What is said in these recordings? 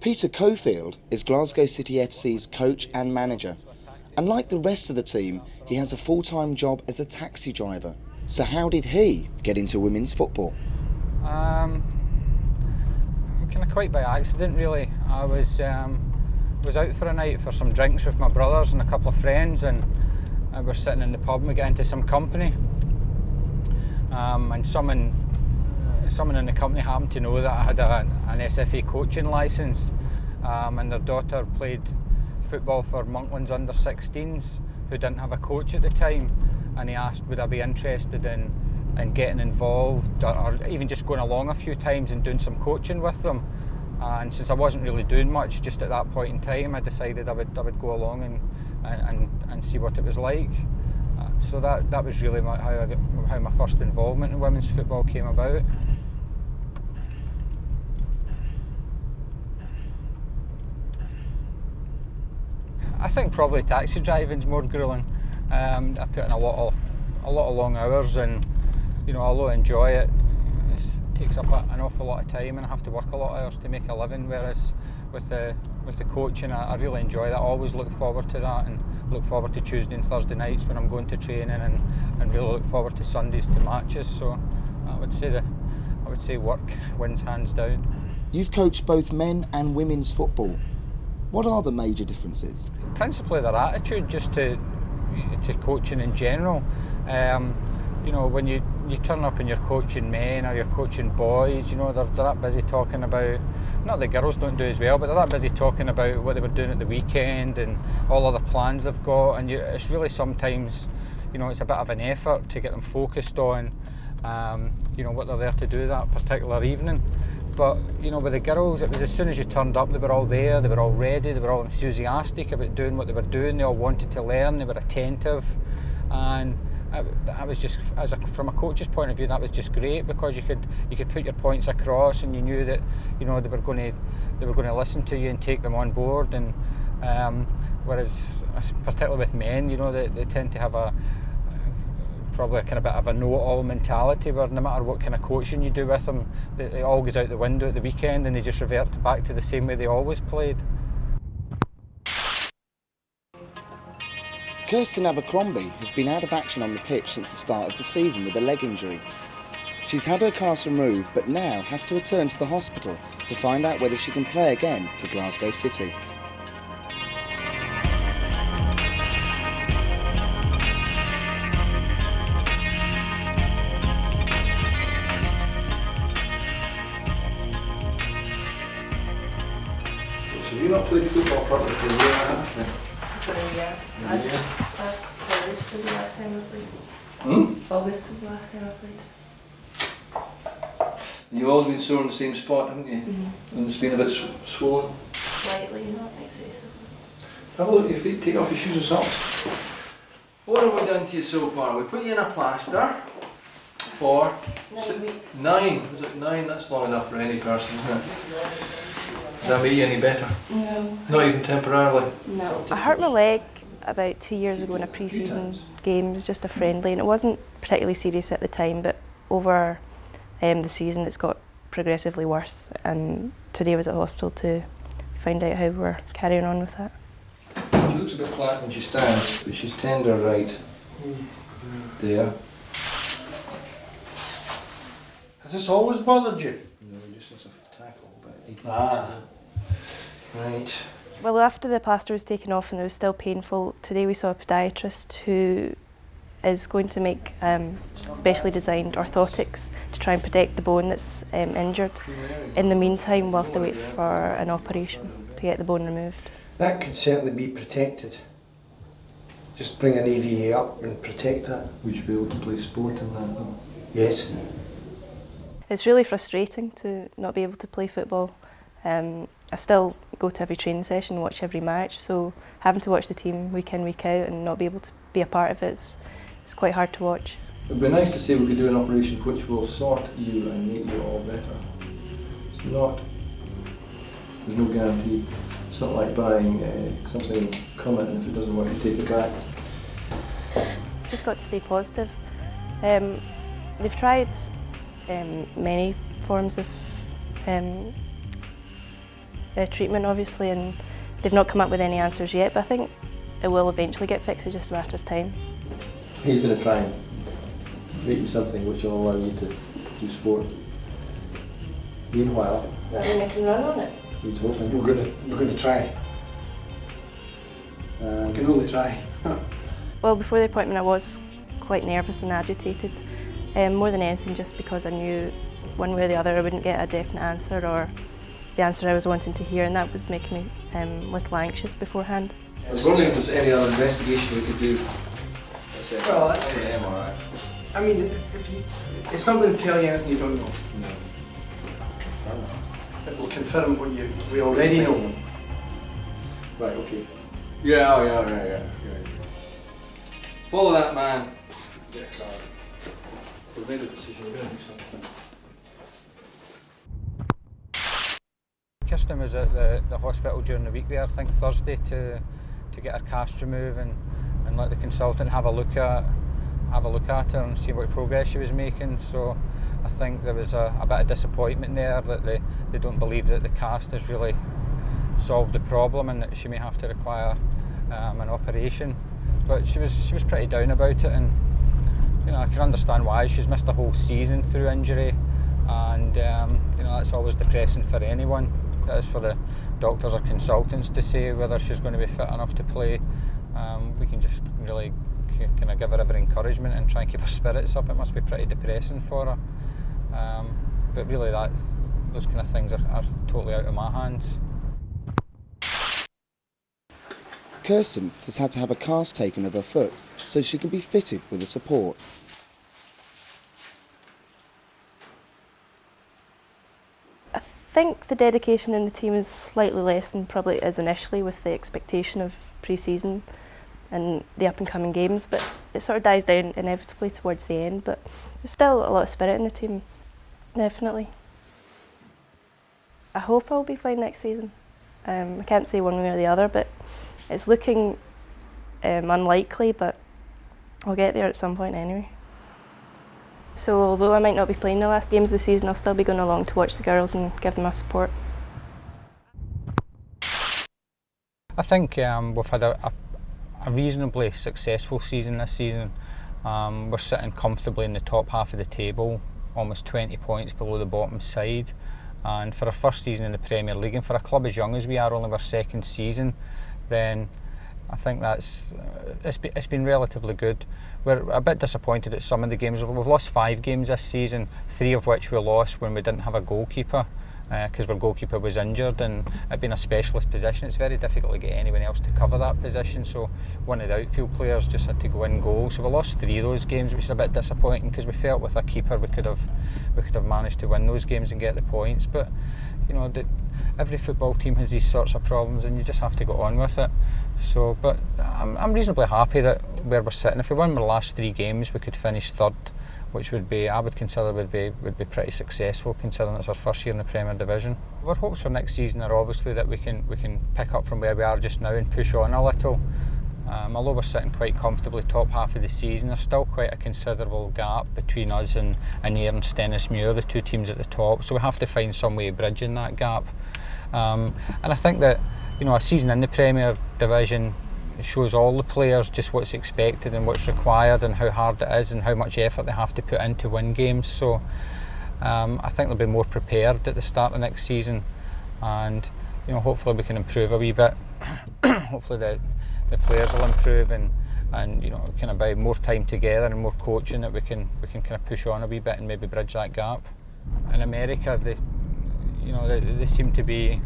Peter Coefield is Glasgow City FC's coach and manager. And like the rest of the team, he has a full-time job as a taxi driver. So how did he get into women's football? Kind of quite by accident, really. I was out for a night for some drinks with my brothers and a couple of friends, and I was sitting in the pub and we got into some company. And someone in the company happened to know that I had an SFA coaching licence, and their daughter played football for Monkland's under-16s, who didn't have a coach at the time, and he asked would I be interested in getting involved or even just going along a few times and doing some coaching with them. And since I wasn't really doing much just at that point in time, I decided I would go along and see what it was like. So that was really how my first involvement in women's football came about. I think probably taxi driving's more grueling. I put in a lot of long hours, and although I enjoy it, it takes up an awful lot of time, and I have to work a lot of hours to make a living. Whereas with the coaching, I really enjoy that. I always look forward to that, and look forward to Tuesday and Thursday nights when I'm going to training, and really look forward to Sundays to matches. So I would say work wins hands down. You've coached both men and women's football. What are the major differences? Principally their attitude, just to coaching in general. When you turn up and you're coaching men or you're coaching boys, they're that busy talking about, not that girls don't do as well, but they're that busy talking about what they were doing at the weekend and all other plans they've got, and it's really sometimes, it's a bit of an effort to get them focused on, what they're there to do that particular evening. But with the girls, it was as soon as you turned up, they were all there, they were all ready, they were all enthusiastic about doing what they were doing, they all wanted to learn, they were attentive, and I was just, from a coach's point of view, that was just great, because you could put your points across, and you knew that they were going to listen to you and take them on board. And whereas particularly with men, they tend to have probably a kind of bit of a know-it-all mentality, where no matter what kind of coaching you do with them, it all goes out the window at the weekend, and they just revert back to the same way they always played. Kirsten Abercrombie has been out of action on the pitch since the start of the season with a leg injury. She's had her cast removed, but now has to return to the hospital to find out whether she can play again for Glasgow City. So you've not played football properly for a year and a half then? For a year. August was the last time I played. August was the last time I played. And you've always been sore in the same spot, haven't you? Mm-hmm. And it's been a bit swollen? Slightly, not excessively. Have a look at your feet, take off your shoes and socks. What have we done to you so far? We put you in a plaster for 9 weeks. 9. Is it 9? That's long enough for any person, isn't it? Does that make you any better? No. Not even temporarily? No. I hurt my leg about 2 years ago in a pre-season game. It was just a friendly, and it wasn't particularly serious at the time, but over the season it's got progressively worse, and today I was at hospital to find out how we're carrying on with that. She looks a bit flat when she stands, but she's tender right there. Has this always bothered you? No, just since a tackle about 18 months ago. Right. Well, after the plaster was taken off and it was still painful, today we saw a podiatrist who is going to make specially designed orthotics to try and protect the bone that's injured in the meantime, whilst I wait for an operation to get the bone removed. That could certainly be protected. Just bring an EVA up and protect that. Would you be able to play sport in that though? Yes. It's really frustrating to not be able to play football. I still go to every training session, watch every match, so having to watch the team week in, week out and not be able to be a part of it, it's quite hard to watch. It would be nice to say we could do an operation which will sort you and make you all better. It's not, there's no guarantee. It's not like buying something Comet, and if it doesn't work you take it back. Just got to stay positive. They've tried many forms of treatment obviously, and they've not come up with any answers yet, but I think it will eventually get fixed, it's just a matter of time. He's going to try and make you something which will allow you to do sport. Meanwhile, That mean I can run on it? he's hoping. We're going to try. We can only try. Well, before the appointment I was quite nervous and agitated, more than anything just because I knew one way or the other I wouldn't get a definite answer or the answer I was wanting to hear, and that was making me a little anxious beforehand. I was wondering if there's any other investigation we could do. Well, Other than MRI. I mean, it's not going to tell you anything you don't know. No. It will confirm what we already know. Right, okay. Yeah. Follow that man. Yes. We've made a decision, we're going to do something. Kirsten was at the hospital during the week there, I think Thursday, to get her cast removed and let the consultant have a look at her and see what progress she was making. So I think there was a bit of disappointment there that they don't believe that the cast has really solved the problem and that she may have to require an operation. But she was pretty down about it, and I can understand why. She's missed a whole season through injury, and that's always depressing for anyone. It is for the doctors or consultants to say whether she's going to be fit enough to play. We can just really kind of give her every encouragement and try and keep her spirits up. It must be pretty depressing for her, but really those kind of things are totally out of my hands. Kirsten has had to have a cast taken of her foot so she can be fitted with a support. I think the dedication in the team is slightly less than probably it is initially with the expectation of pre-season and the up-and-coming games, but it sort of dies down inevitably towards the end, but there's still a lot of spirit in the team, definitely. I hope I'll be playing next season. I can't say one way or the other, but it's looking unlikely, but I'll get there at some point anyway. So although I might not be playing the last games of the season, I'll still be going along to watch the girls and give them my support. I think we've had a reasonably successful season this season. We're sitting comfortably in the top half of the table, almost 20 points below the bottom side. And for our first season in the Premier League, and for a club as young as we are, only our second season, then I think it's been relatively good. We're a bit disappointed at some of the games. We've lost 5 games this season, 3 of which we lost when we didn't have a goalkeeper, because our goalkeeper was injured, and it being a specialist position, it's very difficult to get anyone else to cover that position, so one of the outfield players just had to go in goal. So we lost 3 of those games, which is a bit disappointing, because we felt with a keeper we could have managed to win those games and get the points. But every football team has these sorts of problems, and you just have to go on with it. So, but I'm reasonably happy that where we're sitting. If we won our last 3 games, we could finish third, which I would consider would be pretty successful, considering it's our first year in the Premier Division. Our hopes for next season are obviously that we can pick up from where we are just now and push on a little. Although we're sitting quite comfortably top half of the season, there's still quite a considerable gap between us and Ayr and Stennismuir, the 2 teams at the top. So we have to find some way of bridging that gap. And I think that a season in the Premier Division shows all the players just what's expected and what's required and how hard it is and how much effort they have to put in to win games. So I think they'll be more prepared at the start of next season, and hopefully we can improve a wee bit. Hopefully the players will improve, and kind of by more time together and more coaching that we can kind of push on a wee bit and maybe bridge that gap. In America, they seem to be,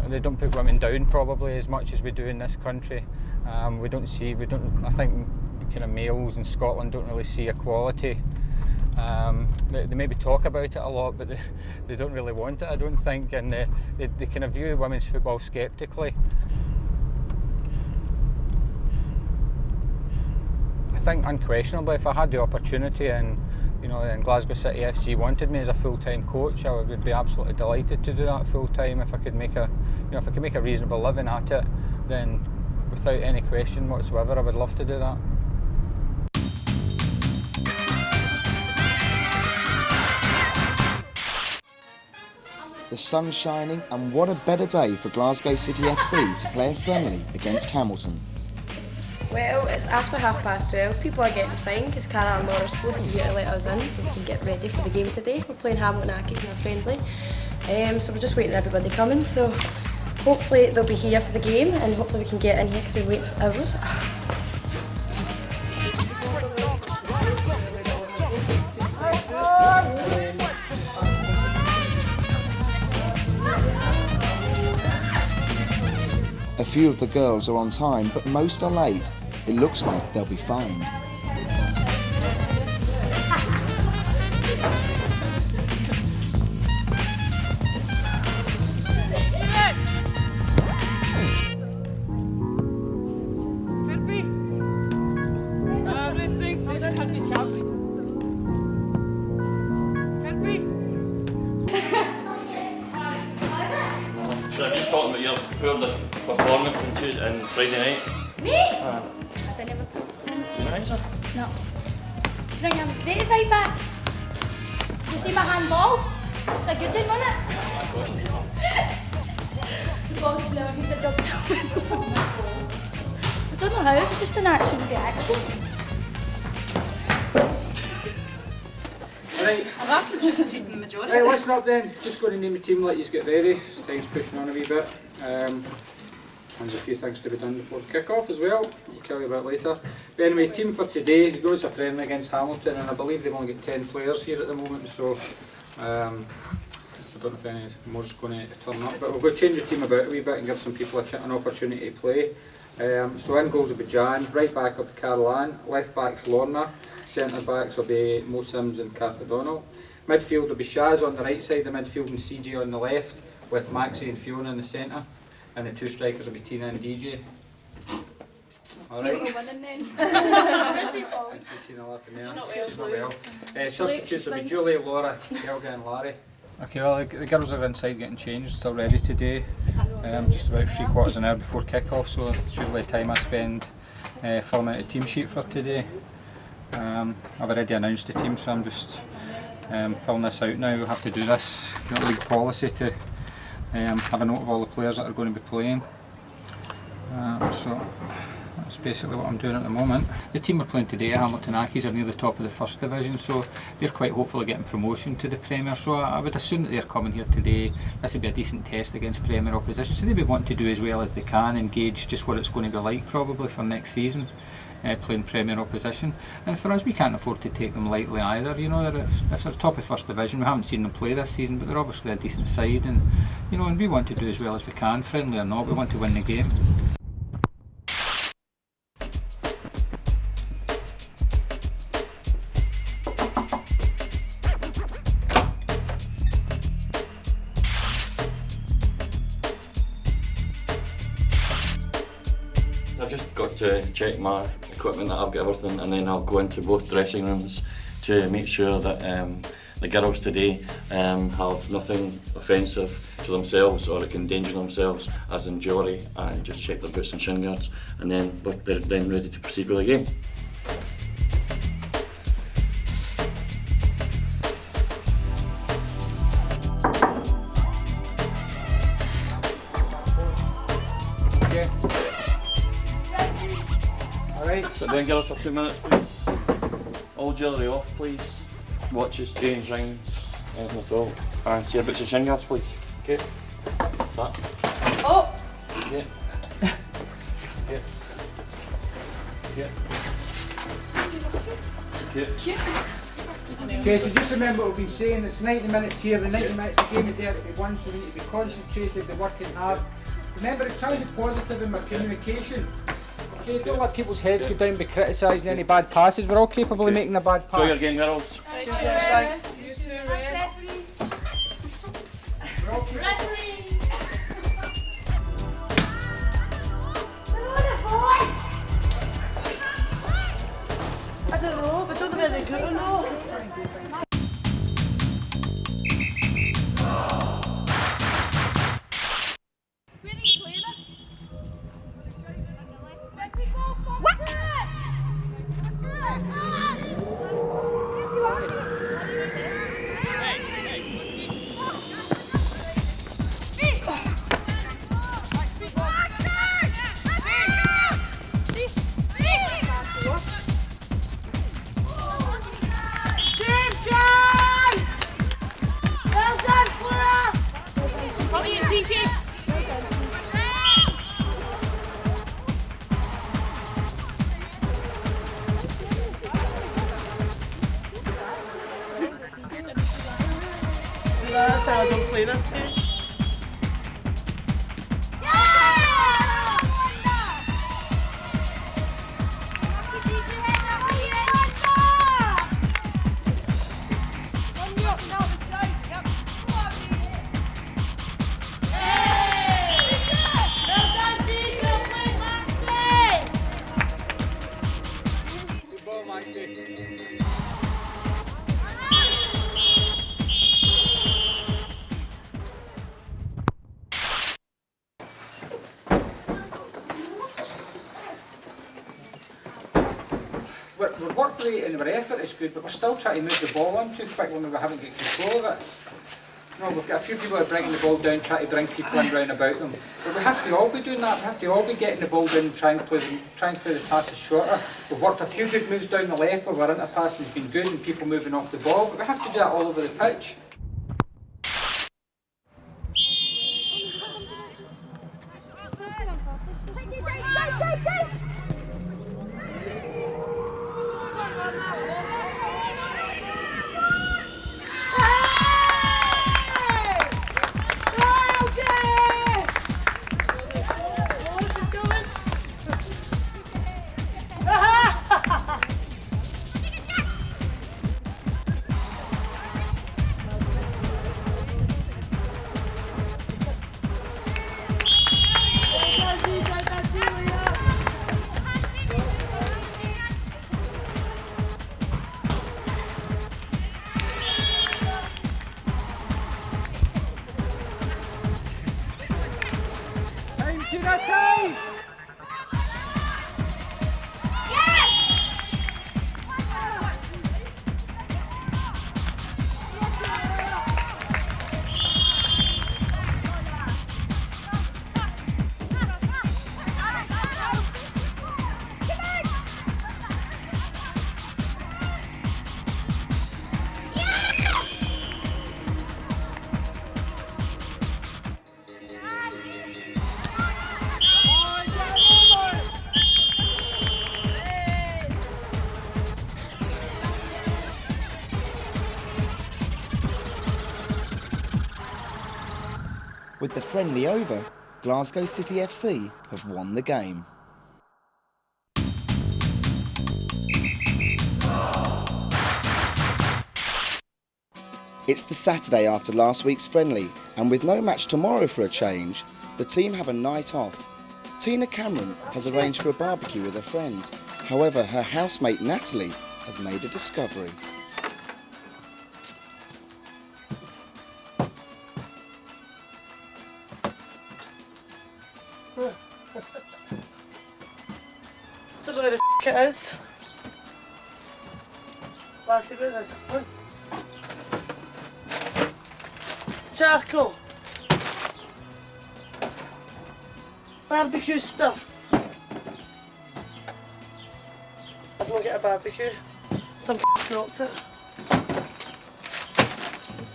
they don't put women down probably as much as we do in this country. I think kind of males in Scotland don't really see equality. They maybe talk about it a lot, but they don't really want it, I don't think, and they kind of view women's football sceptically. I think unquestionably, if I had the opportunity and Glasgow City FC wanted me as a full-time coach, I would be absolutely delighted to do that full-time. If I could make a reasonable living at it, then without any question whatsoever, I would love to do that. I'm just the sun's shining, and what a better day for Glasgow City FC to play a friendly against Hamilton. Well, it's after 12:30. People are getting fined because Cara and Laura are supposed to be here to let us in so we can get ready for the game today. We're playing Hamilton Academical in a friendly. So we're just waiting for everybody coming. So hopefully they'll be here for the game and hopefully we can get in here because we've been waiting for hours. A few of the girls are on time, but most are late. It looks like they'll be fined. So I'm just talking about your poor performance on Friday night. Me? I didn't have a Did you not answer? No. Right, I was great right back. Did you see my handball? It's a good one, wasn't it? The balls never get the job done. I don't know how, it was just an action reaction. Right. Right, listen up then. Just going to name the team, let you get ready. Time's pushing on a wee bit. There's a few things to be done before kick-off as well. I'll tell you about later. But anyway, team for today, it goes a friendly against Hamilton, and I believe they've only got 10 players here at the moment, so I don't know if any more is going to turn up. But we'll go change the team about a wee bit and give some people an opportunity to play. So in goals will be Jan, right back will be Caroline, left back's Lorna, centre backs will be Mo Sims and Kath O'Donnell. Midfield will be Shaz on the right side of midfield and CJ on the left, with Maxie and Fiona in the centre. And the two strikers will be Tina and DJ. Alright. Tina laughing there. She's not well. Substitutes will be Julie, Laura, Helga and Larry. Okay, well the girls are inside getting changed, still ready today. Just about 3/4 an hour before kick-off, so it's usually the time I spend filling out a team sheet for today. I've already announced the team, so I'm just filling this out now. We'll have to do this, league policy to have a note of all the players that are going to be playing. So that's basically what I'm doing at the moment. The team we're playing today, Hamilton Accies, are near the top of the first division, so they're quite hopeful of getting promotion to the Premier. So I would assume that they're coming here today. This would be a decent test against Premier opposition, so they'll be wanting to do as well as they can and gauge just what it's going to be like probably for next season. Playing Premier opposition, and for us we can't afford to take them lightly either. You know, if they're top of first division, we haven't seen them play this season, but they're obviously a decent side, and you know, and we want to do as well as we can, friendly or not. We want to win the game. I've just got to check my equipment, that I've got everything, and then I'll go into both dressing rooms to make sure that the girls today have nothing offensive to themselves or that can endanger themselves, as in jewellery, and just check their boots and shin guards, and then they're then ready to proceed with the game. Sit down, girls, for 2 minutes, please. All jewellery off, please. Watches, chains, rings, anything at all. And see your boots and shin guards, please. Okay. That. Oh! Yeah. Yeah. Yeah. Yeah. Okay, so just remember what we've been saying, it's 90 minutes here, the 90 minutes of the game is there to be won, so we need to be concentrated, be working hard. Remember, try to be positive in my communication. Okay, don't let people's heads go down by criticising any bad passes. We're all capable of making a bad pass. Enjoy your game, girls. Thanks. You too, referee. I don't know, but don't know whether they're good or not. play this game. We're work rate and our effort is good, but we're still trying to move the ball on too quick when we haven't got control of it. No, we've got a few people that are bringing the ball down, trying to bring people in round about them. But we have to all be doing that. We have to all be getting the ball down and trying to play the passes shorter. We've worked a few good moves down the left where our inter-passing has been good and people moving off the ball, but we have to do that all over the pitch. With the friendly over, Glasgow City FC have won the game. It's the Saturday after last week's friendly, and with no match tomorrow for a change, the team have a night off. Tina Cameron has arranged for a barbecue with her friends. However, her housemate Natalie has made a discovery. Don't know where the it is. Lassie, where is it? Charcoal. Barbecue stuff. I've not got a barbecue. Some knocked it.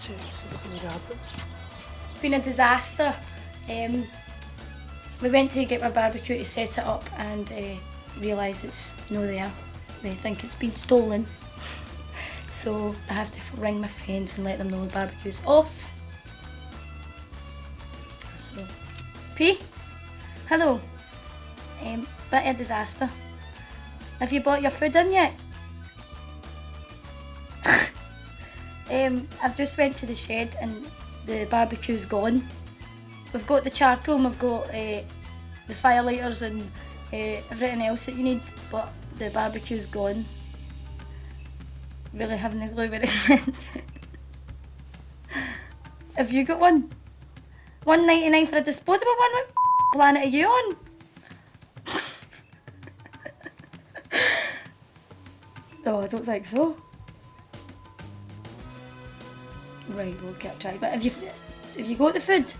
Check, see what's in the garden. It's been a disaster. We went to get my barbecue to set it up and realise it's not there. They think it's been stolen. So I have to ring my friends and let them know the barbecue's off. So, P, hello. Bit of a disaster. Have you bought your food in yet? I've just went to the shed and the barbecue's gone. We've got the charcoal and we've got the firelighters and everything else that you need, but the barbecue's gone. Really haven't a clue where it's went. Have you got one? $1.99 for a disposable one? What planet are you on? No, I don't think so. Right, we'll get a try. But have you got the food?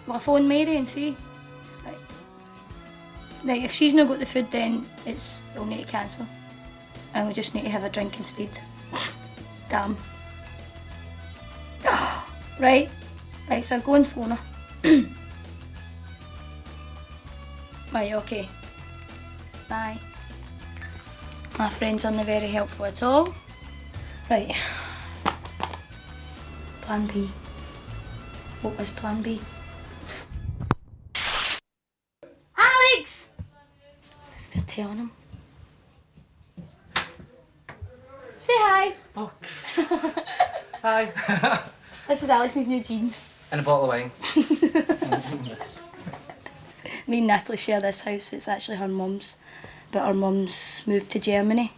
I'll phone Mary and see. Right, if she's not got the food, then we'll need to cancel. And we just need to have a drink instead. Damn. Right, so I'll go and phone her. Right, okay. Bye. My friends are not very helpful at all. Right. Plan B. What was plan B? Alex! They're telling him. Say hi. Oh. Hi. This is Alex's new jeans. And a bottle of wine. Me and Natalie share this house. It's actually her mum's, but her mum's moved to Germany.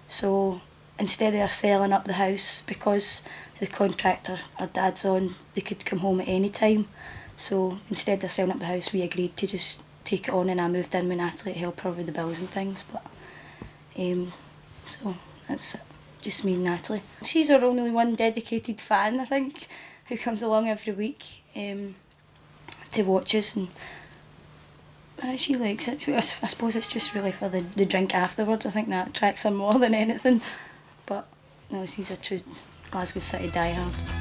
So instead of her selling up the house, because the contractor her dad's on, they could come home at any time. So instead of selling up the house, we agreed to just take it on, and I moved in with Natalie to help her with the bills and things. But so that's it. Just me and Natalie. She's our only one dedicated fan, I think, who comes along every week to watch us, and she likes it. I suppose it's just really for the drink afterwards. I think that attracts her more than anything. But no, she's a true Glasgow City diehard.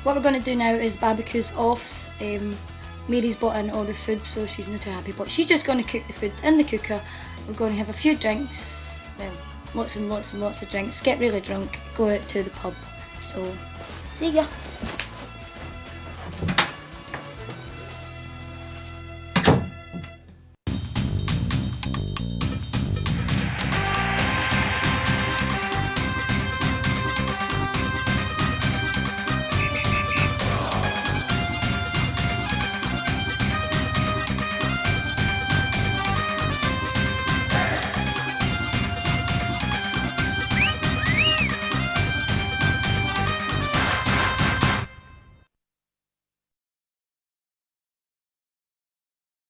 What we're going to do now is barbecue's off. Mary's bought in all the food, so she's not too happy, but she's just going to cook the food in the cooker. We're going to have a few drinks, well, lots and lots and lots of drinks, get really drunk, go out to the pub. So, see ya.